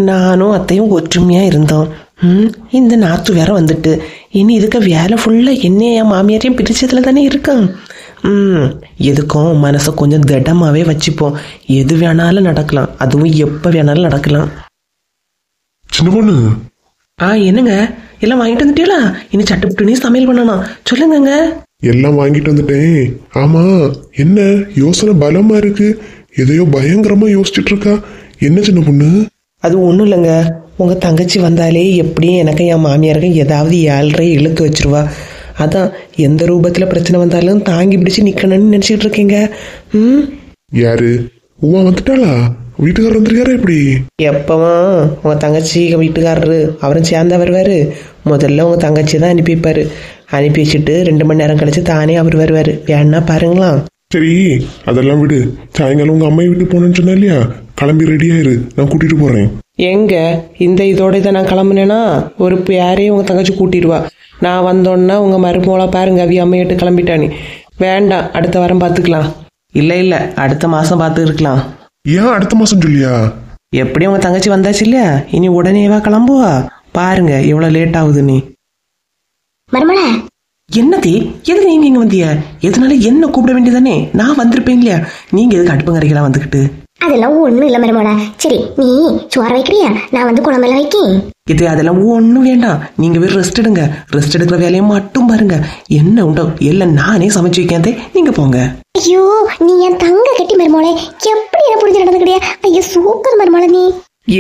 நானும் அத்தையும் ஒற்றுமையாக இருந்தோம். இந்த நாத்து வேற வந்துட்டு இனி இதுக்கு வேலை ஃபுல்லாக என்னைய என் மாமியாரையும் பிரிச்சதுல தானே இருக்கான். எதுக்கும் மனசை கொஞ்சம் திடமாகவே வச்சுப்போம். எது வேணாலும் நடக்கலாம், அதுவும் எப்போ வேணாலும் நடக்கலாம். சின்ன பொண்ணு, என்னங்க எல்லாம் வாங்கிட்டு வந்துட்டீங்களா? இனி சட்டுப்புட்டுனே சமையல் பண்ணணும். சொல்லுங்க. எல்லாம் வாங்கிட்டு வந்துட்டேன். ஆமா, என்ன யோசனை பலமா இருக்கு? எதையோ பயங்கரமா யோசிச்சுட்டு இருக்கா. என்ன சின்ன பொண்ணு? அது ஒன்றும் இல்லைங்க, உங்கள் தங்கச்சி வந்தாலே எப்படியும் எனக்கு என் மாமியாருக்கும் ஏதாவது 7.5 இழுத்து வச்சிருவா. அதான் எந்த ரூபத்தில் பிரச்சனை வந்தாலும் தாங்கி பிடிச்சு நிற்கணும்னு நினச்சிட்டு இருக்கீங்க. யாரு? உமா வந்துட்டாளா? வீட்டுக்காரர் வந்திருக்காரா? எப்படி? எப்பவும் உங்கள் தங்கச்சி வீட்டுக்காரரு அவரும் சேர்ந்தா வருவார். முதல்ல உங்கள் தங்கச்சி தான் அனுப்பி வைப்பார். அனுப்பி வச்சுட்டு 2 மணி நேரம் கழிச்சு தானே அவர் வருவார். வேணா பாருங்களா? சரி, அதெல்லாம் விடு. சாயங்காலம் உங்க அம்மா வீட்டுக்கு போனேன்னு சொன்னா இல்லையா? கிளம்பி ரெடியாயிரு, நான் கூட்டிட்டு போறேன். எங்க இந்த இதோட இதை நான் கிளம்புனேன்னா ஒரு யாரையும் உங்கள் தங்கச்சி கூட்டிடுவா. நான் வந்தோன்னா உங்கள் மருமோளை பாருங்க, அவி அம்மையிட்டு கிளம்பிட்டானே. வேண்டாம், அடுத்த வாரம் பார்த்துக்கலாம். இல்லை அடுத்த மாதம் பார்த்து இருக்கலாம். ஏன் அடுத்த மாதம் சொல்லியா? எப்படி உங்கள் தங்கச்சி வந்தாச்சு இல்லையா, இனி உடனேவா கிளம்புவா? பாருங்க எவ்வளோ லேட் ஆகுது. நீ மருமலா என்னதே, எதுக்கு நீங்க இங்க வந்தியா? எதனால என்ன கூப்பிட வேண்டியதானே? நான் வந்திருப்பேன் இல்லையா? நீங்க எதுக்கு அடுப்பு கரைக்கலாம் வந்துக்கிட்டு? அதெல்லாம் ஒண்ணும் இல்ல மருமலா. சரி, நீ சோறு வைக்கிறியா? நான் வந்து குழம்பெல்லாம் வைக்கேன். இது அதெல்லாம் ஒன்றும் வேண்டாம். நீங்க வேறு ரெஸ்ட் எடுங்க. ரெஸ்ட் எடுக்கிற வேலையை மட்டும் பாருங்க. என்ன உண்டோ எல்லாம் நானே சமைச்சு வைக்காதே, நீங்க போங்க. ஐயோ, நீ என் தங்க கட்டி மருமோளே, எப்படி என்ன புரிஞ்சு நடந்துக்கிறியா? ஐயோ சூப்பர் மருமோளா. நீ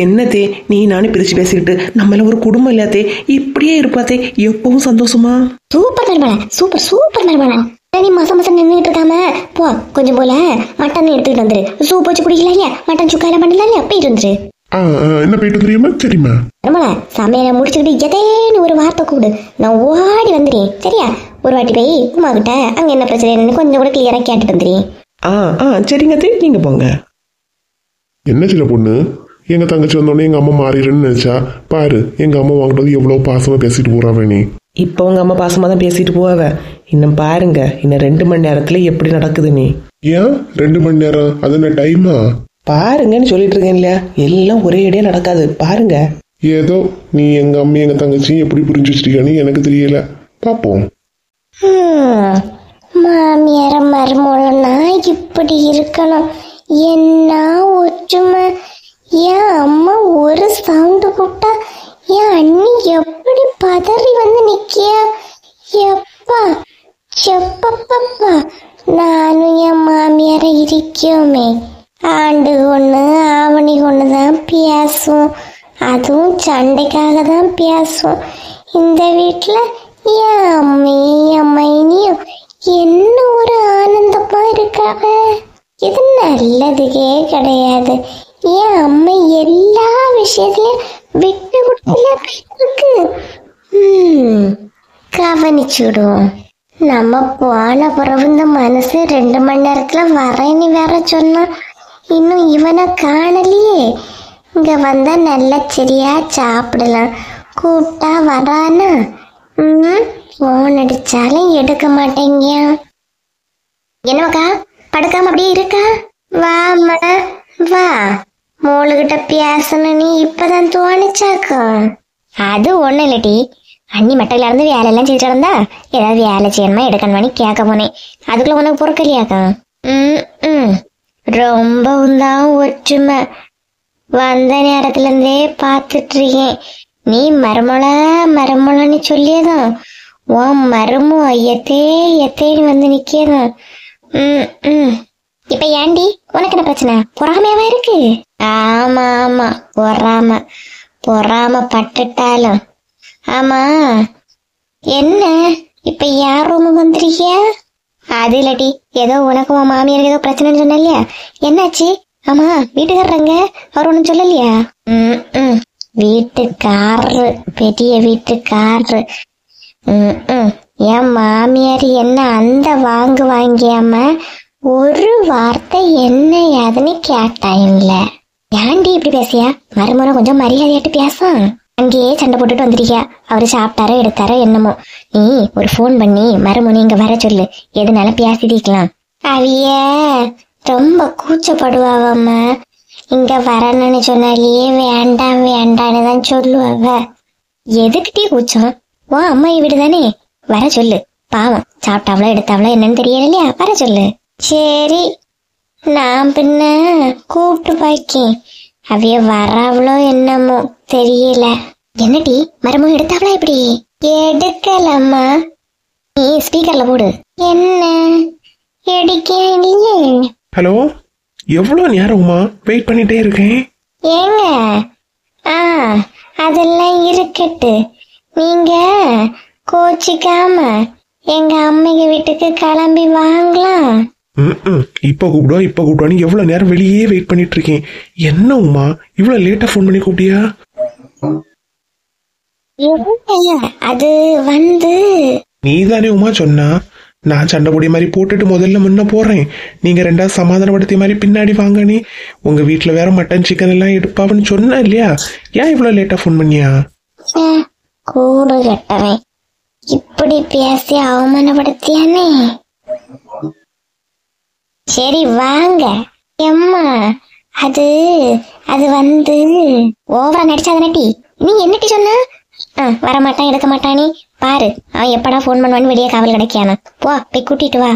என்னதே, நீ நானும் பிரிச்சு பேசிக்கிட்டு நம்மள ஒரு குடும்பம் இல்லாதே, இப்படியே இருப்பாத்தே எப்பவும் சந்தோஷமா? சூப்பர் மருமலா, சூப்பர் சூப்பர் மருமலா. நீ மாசம் நின்றுட்டு இருக்காம போ, கொஞ்சம் போல மட்டன் எடுத்துக்கிட்டு வந்துரு. சூப் வச்சு குடிக்கலாம் இல்லையா? மட்டன் சுக்காயெல்லாம் பண்ணலாம் இல்லையா? போயிட்டு வந்துரு. என்ன போயிட்டு தெரியுமா? சரிம்மா. மருமலா, சமையலை முடிச்சுக்கிட்டு எதேன்னு ஒரு வார்த்தை கூப்பிடு, நான் ஓடி வந்துடுறேன். சரியா? ஒரு வாட்டி போய் உமா கிட்ட அங்க என்ன பிரச்சனை கொஞ்சம் கூட கிளியரா கேட்டுட்டு வந்துடுறேன். சரிங்க தே, நீங்க போங்க. என்ன சின்ன பொண்ணு, எங்க தங்கச்சி வந்தோடனே எங்க அம்மா மாறிடுன்னு நினைச்சா பாரு, எங்க அம்மா வாங்கிட்டு எவ்வளவு பாசமா பேசிட்டு போறாவே. நீ இப்போ உங்க அம்மா பாசமா தான் பேசிட்டு போவாவ. இன்னும் பாருங்க, இன்னும் 2 மணி நேரத்துல எப்படி நடக்குது. நீ ஏன் 2 மணி நேரம்? அது என்ன டைமா? பாருங்கன்னு சொல்லிட்டு இருக்கேன் இல்லையா? எல்லாம் ஒரே அடியா நடக்காது, பாருங்க. ஏதோ நீ எங்க அம்மா எங்க தங்கச்சி எப்படி புரிஞ்சு வச்சிருக்கான்னு எனக்கு தெரியல. பாப்போம். மாமியார மருமோளனா இப்படி இருக்கணும். என்ன ஒற்றுமை! என் அம்மா ஒரு சவுண்டு கூப்பிட்டா என் அண்ணி எப்படி பதறி வந்து நிக்கியா? எப்பா செப்பப்பா, நானும் என் மாமியார இருக்கோமே. ஆண்டு ஒன்று ஆவணி ஒன்று தான் பேசும், அதுவும் சண்டைக்காக தான் பேசும். இந்த வீட்டில் என் அம்மையும் என் மைனியும் என்ன ஒரு ஆனந்தமா இருக்காங்க. இது நல்லதுக்கே கிடையாது. என் அம்மா எல்லா விஷயத்திலயும் விட்டு கொடுத்து கவனிச்சுடுவோம். நம்ம போன பிறகு இந்த மனசு 2 மணி நேரத்துல வரேன்னு வேற சொன்னா, இன்னும் இவனை காணலையே. இங்க வந்தா நல்லா சரியா சாப்பிடலாம். கூப்பிட்டா வரானா? போன் அடிச்சாலும் எடுக்க மாட்டேங்க. என்னக்கா படுக்காம அப்படியே இருக்கா? வாமா வா, மோளுகிட்ட பேசணும். நீ இப்பதான் தோணிச்சாக்கா? அது ஒண்ணு இல்லட்டி, அண்ணி மட்டையில இருந்து வேலையெல்லாம் செஞ்சுட்டு இருந்தா ஏதாவது வேலை செய்யணுமா எடுக்கணுமான்னு கேட்க போனேன். அதுக்குள்ள உனக்கு பொறுக்கலையாக்கா? ரொம்பவும் தான் ஒற்றுமை. வந்த நேரத்துல இருந்தே பாத்துட்டு இருக்கேன். நீ மருமலன்னு சொல்லியதான் உன் மருமோ எத்தேன்னு வந்து நிக்கதான். இப்ப ஏண்டி உனக்கு என்ன பிரச்சனை? பொறாமையாவா இருக்கு? ஆமா பொறாம பட்டுட்டாலும். ஆமா என்ன இப்ப யார் ரூமு வந்துருக்கியா? அது இல்லட்டி, ஏதோ உனக்கு உன் மாமியாருக்கு ஏதோ பிரச்சனைன்னு சொன்ன இல்லையா? என்னாச்சு? ஆமா வீட்டுக்காரங்க அவர் ஒண்ணும் சொல்லலையா? வீட்டுக்காரரு, பெரிய வீட்டுக்காரரு. என் மாமியார் என்ன அந்த வாங்கியாம ஒரு வார்த்தை என்ன யாதுன்னு கேட்டாயில்ல. ஏன்டி இப்படி பேசியா? மருமனை கொஞ்சம் மரியாதையாட்டு பேசும். அங்கேயே சண்டை போட்டுட்டு வந்திருக்கியா? அவரு சாப்பிட்டாரோ எடுத்தாரோ என்னமோ. நீ ஒரு போன் பண்ணி மருமனை இங்க வர சொல்லு, எதுனால பேசிக்கலாம். அவிய ரொம்ப கூச்சப்படுவாவம்மா. இங்க வரணும்னு சொன்னாலேயே வேண்டாம் வேண்டான்னு தான் சொல்லுவாங்க. எதுக்கிட்டே கூச்சம்? ஓ அம்மா வீடு தானே, வர சொல்லு. பாவம் சாப்பிட்டாவளோ எடுத்தாவளோ என்னன்னு தெரியல இல்லையா, வர சொல்லு. சரி நான் பின்ன கூப்பிட்டு பாக்கேன், அவைய வராவளோ என்னமோ தெரியல. என்னடி மரமும் எடுத்தாவளா? இப்படி எடுக்கலம்மா, நீ ஸ்பீக்கர்ல போடு. என்ன எடுக்க இல்லையே. ஹலோ, எவ்வளோ நேரமா வெயிட் பண்ணிட்டே இருக்கேன். ஏங்க அதெல்லாம் இருக்கட்டு, நீங்க கோச்சிக்காம எங்க அம்மைங்க வீட்டுக்கு கிளம்பி வாங்கலாம். இப்ப கூப்பிடுவான்னு எவ்வளவு நேரம் வெளியே வெயிட் பண்ணிட்டு இருக்கேன். என்ன உமா இவ்வளவு லேட்டா போன் பண்ணி கூப்பிட்டியா? அது வந்து நீதானே உமா சொன்னா நான் சண்டை பொடி மாதிரி போட்டுட்டு முதல்ல முன்ன போறேன், நீங்க ரெண்டாவது சமாதானப்படுத்திய மாதிரி பின்னாடி வாங்கனே. உங்க வீட்டுல வேற மட்டன் சிக்கன் எல்லாம் எடுப்பாவன்னு சொன்னா இல்லையா, ஏன் இவ்வளவு லேட்டா போன் பண்ணியா? கூடு கட்டவன் இப்படி பேசி அவமானப்படுத்தியானே. சரி வாங்க. எம்மா அது அது வந்து ஓவரா நடிச்சாதனட்டி. நீ என்னட்டி சொன்ன? வரமாட்டான் எடுக்க மாட்டானே பாரு, அவன் எப்படா போன் பண்ணுவான்னு வெளியே காவல் கிடைக்கானு. போ போய் கூட்டிட்டு வா.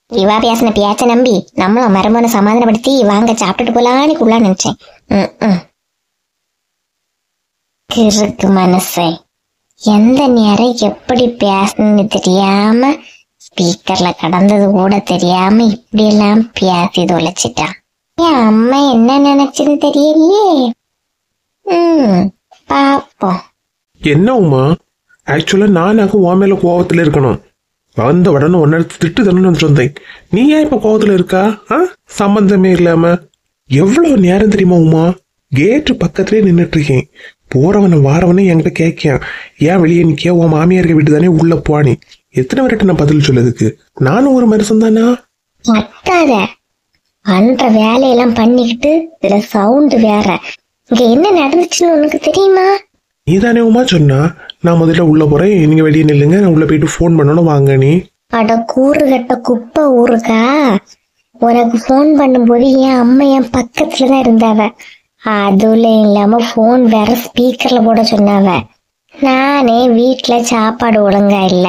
இவா பேசின பேச்ச நம்பி நம்மளும் மருமனை சமாதானப்படுத்தி வாங்க சாப்பிட்டுட்டு போலான்னு கூடலாம் நினைச்சேன். கிறுக்கு மனசை எந்த நேரம் எப்படி பேசணும்னு தெரியாம ஸ்பீக்கர்ல கடந்தது கூட தெரியாம இப்படி எல்லாம் பேசி தொலைச்சிட்டான். என் அம்மா என்ன நினைச்சுன்னு தெரியலையே. பாப்போம். என்ன உமா, ஆக்சுவலா நானாக்கு உன் மேல கோவத்துல இருக்கணும். வந்த உடனே ஒன்னு திட்டு தானே சொன்னேன். நீ ஏன் இப்ப கோவத்துல இருக்கா? சம்பந்தமே இல்லாம எவ்வளவு நேரம் தெரியுமா உமா, கேட்டு பக்கத்துலயே நின்னுட்டு இருக்கேன். போறவன வாரவனே என்கிட்ட கேட்கான், ஏன் வெளியே நிக்க, உன் மாமியாருக்கு வீட்டு தானே உள்ள போனி. எத்தனை வரைக்கும் நான் பதில் சொல்லதுக்கு? நானும் ஒரு மனுஷன் தானா? பண்ற வேலையெல்லாம் பண்ணிக்கிட்டு இதுல சவுண்ட் வேற. இங்க என்ன நடந்துச்சுன்னு உனக்கு தெரியுமா? நீதானே உமா சொன்னா நான் முதல்ல உள்ள போறேன், நீங்க வெளியே நில்லுங்க, நான் உள்ள போயிட்டு போன் பண்ணணும் வாங்க. நீ அட கூறு கட்ட குப்பை ஊருக்கா, உனக்கு போன் பண்ணும்போது என் அம்மா என் பக்கத்துலதான் இருந்தாவ. அதுல இல்லாம போன் வேற ஸ்பீக்கர்ல போட சொன்னாவ. நானே வீட்டுல சாப்பாடு ஒழுங்கா இல்ல,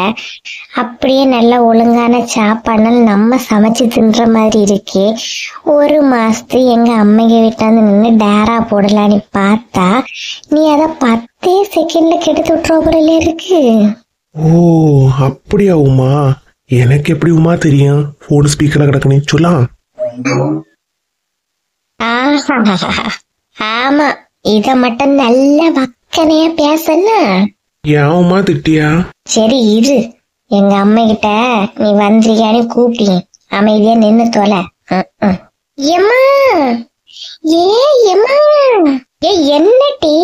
அப்படியே நல்ல ஒழுங்கான சாப்பாடுனால நம்ம சமைச்சு தின்ற மாதிரி இருக்கே. ஒரு மாசத்து எங்க அம்மைங்க வீட்டாந்து நின்று டேரா போடலான்னு பார்த்தா நீ அத 10 செகண்ட்ல கெடுத்து விட்டுற போல இருக்கு. ஓ அப்படியா உமா, எனக்கு எப்படி உமா தெரியும் போன் ஸ்பீக்கர்ல கிடக்குன்னு சொல்லலாம். ஆமா, இத மட்டும் நல்ல வக்கனையா பேசனா. ஏன் உமா திட்டியா? சரி இரு, எங்க அம்மா கிட்ட நீ வந்திருக்கியான்னு கூப்பிட்டி அமைதியா நின்னு தொலை. எம்மா என்னட்டி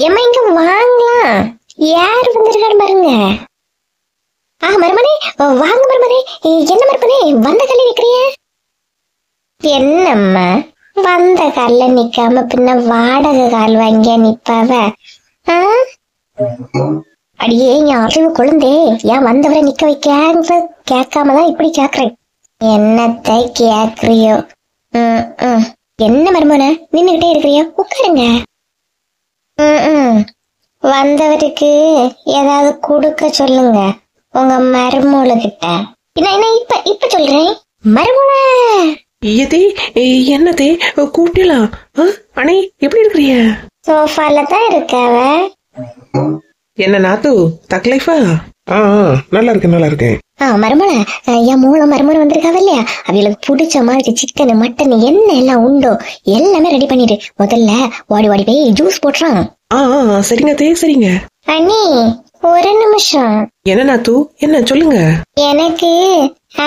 எம்மா இங்க வாங்கலாம், யாரு வந்திருக்காரு பாருங்க. மருமனே வாங்க மருமனே. என்ன மருமனே வந்த கல்ல நிக்கிறிய? என்னம்மா வந்த கால்ல நிக்காம பின்ன வாடகை கால் வாங்கியா நிப்பாவ? அடியே என் அறிவு குழந்தே, ஏன் வந்தவரை நிக்க வைக்க கேட்காமதான் இப்படி கேக்குறேன். என்னத்தை கேக்குறியோ? என்ன மருமன நின்னுகிட்டே இருக்கிறியோ, உட்காருங்க. வந்தவருக்கு ஏதாவது கொடுக்க சொல்லுங்க உங்க மருமூளுகிட்ட. இப்ப சொல்றேன் மருமூள. என்னதே கூப்பிடலாம். அண்ணே எப்படி இருக்கிறிய? சோஃபால தான் இருக்காவ. என்ன நாத்து தக்லைஃபா? நல்லா இருக்கேன். மருமல என் மருமலை வந்திருக்காவ இல்லையா, அவங்களுக்கு பிடிச்ச மாதிரி சிக்கன் மட்டன் என்ன எல்லாம் உண்டோ எல்லாமே ரெடி பண்ணிடு. முதல்ல ஓடி போய் ஜூஸ் போட்டுறான். சரிங்க தே, சரிங்க. அண்ணி ஒரு நிமிஷம். என்ன நாத்து, என்ன சொல்லுங்க. எனக்கு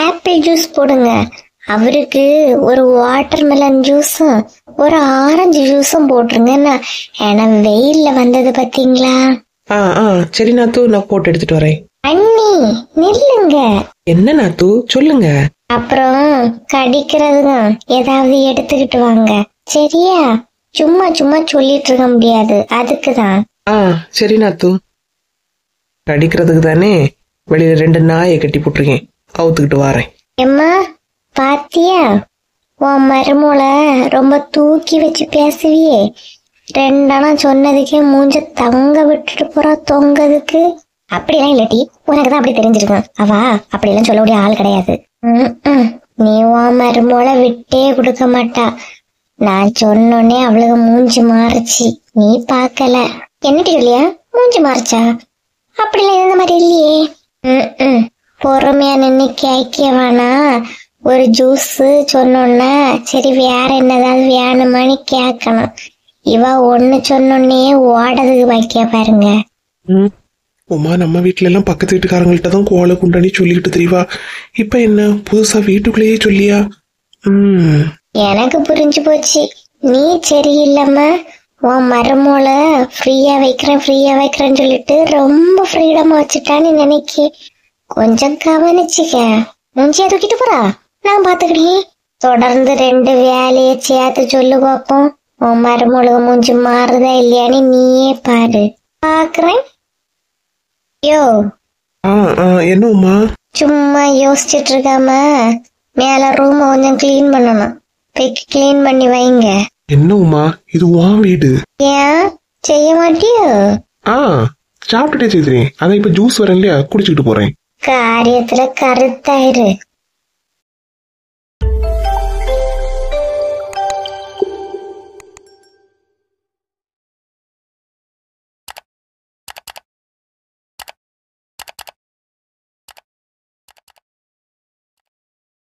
ஆப்பிள் ஜூஸ் போடுங்க, அவருக்கு ஒரு வாட்டர் மெலன் ஜூஸும் ஒரு ஆரஞ்சு ஜூஸும் போட்டுருங்க. ஏன்னா வெயில்ல வந்தது பாத்தீங்களா. சரி நாத்து, நான் போட்டு எடுத்துட்டு வரேன். அண்ணி நில்லுங்க. என்ன நாத்து சொல்லுங்க. அப்புறம் கடிக்கிறதுதான் ஏதாவது எடுத்துக்கிட்டு வாங்க, சரியா? சும்மா சொல்லிட்டு இருக்க முடியாது, அதுக்குதான். சரி நாத்து. கடிக்கிறதுக்கு தானே வெளியில 2 நாயை கட்டி போட்டிருக்கேன், அவுத்துக்கிட்டு வரேன். எம்மா பாத்தியா, உன் மருமோளை ரொம்ப தூக்கி வச்சு பேசுவியே, ரெண்டெல்லாம் சொன்னதுக்கே மூஞ்ச தங்க விட்டுட்டு போறா தொங்கதுக்கு. அப்படிலாம் இல்லட்டி, உனக்குதான் அப்படி தெரிஞ்சிருக்கும். அவ அப்படிலாம் சொல்லக்கூடிய ஆள் கிடையாது. நீ உன் மருமோளை விட்டே கொடுக்க மாட்டா. நான் சொன்னோன்னே அவளுக்கு மூஞ்சி மாறுச்சு, நீ பாக்கல. என்னட்டி சொல்லியா மூஞ்சி மாறுச்சா? அப்படிலாம் இருந்த மாதிரி இல்லையே. பொறுமையா நின்று கேட்க வேணா. ஒரு ஜூஸ் சொன்னோன்னா சரி வேற என்னதாவது வேணுமான்னு கேட்கணும். இவ ஒண்ணு சொன்னோன்னே ஓடதுக்கு வைக்க பாருங்க. உமா நம்ம வீட்டுல எல்லாம் பக்கத்து வீட்டுக்காரங்கள்ட்ட தான் கோலை குண்டானி சொல்லிக்கிட்டு தெரியவா. இப்ப என்ன புதுசா வீட்டுக்குள்ளேயே சொல்லியா? எனக்கு புரிஞ்சு போச்சு. நீ சரியில்லாம உன் மருமோள ஃப்ரீயா வைக்கிறேன்னு சொல்லிட்டு ரொம்ப ஃப்ரீடமா வச்சுட்டான்னு நினைக்க. கொஞ்சம் கவனிச்சுக்க. மூஞ்சியா தூக்கிட்டு போறா, நான் பாத்துக்கிட்டேன். தொடர்ந்து 2 வேலையை சேர்த்து சொல்லு பாப்போம். உன் மருமோளுக்கு மூஞ்சி மாறுதா இல்லையான்னு நீயே பாரு. பாக்குறேன். யோ என்ன உமா? சும்மா யோசிச்சுட்டு இருக்காம மேல ரூம் கொஞ்சம் கிளீன் பண்ணணும். கிளீன் பண்ணி வைங்க. என்ன உமா, இது உன் வீடு. ஏன் செய்ய மாட்டியோ? சாப்பிட்டுட்டே செய்கிறேன். அதான் இப்ப ஜூஸ் வரேன் இல்லையா, குடிச்சுக்கிட்டு போறேன். காரியத்துல கருத்தாயிரு.